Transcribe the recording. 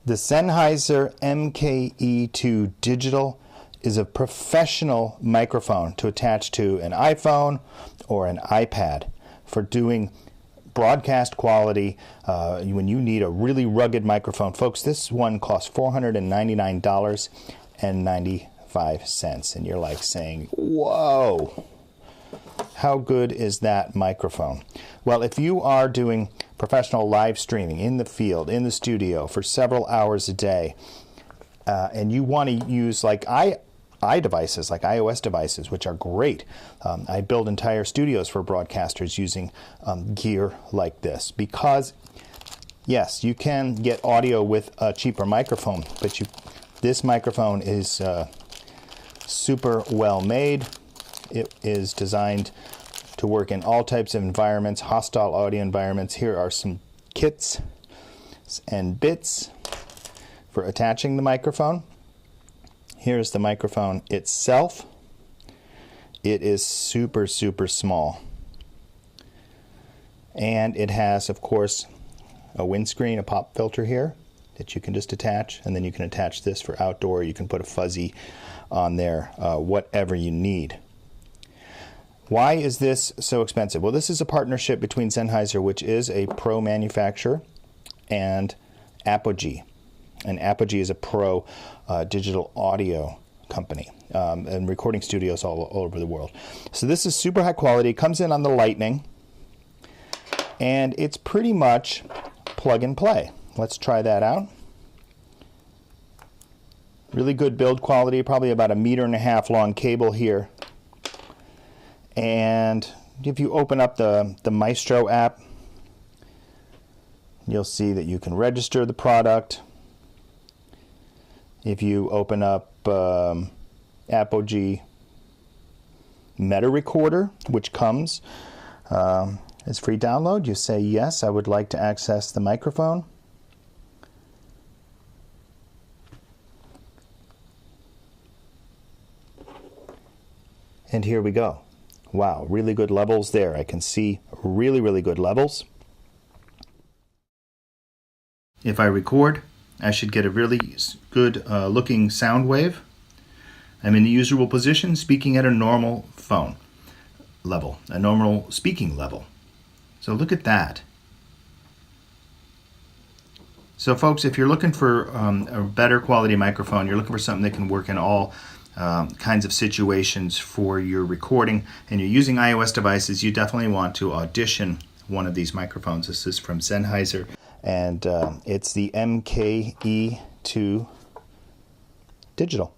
The Sennheiser MKE2 Digital is a professional microphone to attach to an iPhone or an iPad for doing broadcast quality when you need a really rugged microphone. Folks, this one costs $499.95, and you're like saying, whoa, how good is that microphone? Well, if you are doing professional live streaming in the field, in the studio for several hours a day, and you want to use like iDevices, like iOS devices, which are great. I build entire studios for broadcasters using gear like this because, yes, you can get audio with a cheaper microphone, but this microphone is super well made. It is designed to work in all types of environments, hostile audio environments. Here are some kits and bits for attaching the microphone. Here's the microphone itself. It is super, super small. And it has, of course, a windscreen, a pop filter here that you can just attach, and then you can attach this for outdoor. You can put a fuzzy on there, whatever you need. Why is this so expensive? Well, this is a partnership between Sennheiser, which is a pro manufacturer, and Apogee. And Apogee is a pro digital audio company and recording studios all over the world. So this is super high quality. It comes in on the Lightning, and it's pretty much plug and play. Let's try that out. Really good build quality, probably about 1.5 meters long cable here. And if you open up the Maestro app, you'll see that you can register the product. If you open up Apogee Meta Recorder, which comes as free download, you say, yes, I would like to access the microphone. And here we go. Wow, really good levels there. I can see really, really good levels. If I record, I should get a really good looking sound wave. I'm in the usual position, speaking at a normal phone level, a normal speaking level. So look at that. So folks, if you're looking for a better quality microphone, you're looking for something that can work in all kinds of situations for your recording, and you're using iOS devices, you definitely want to audition one of these microphones. This is from Sennheiser, and it's the MKE2 Digital.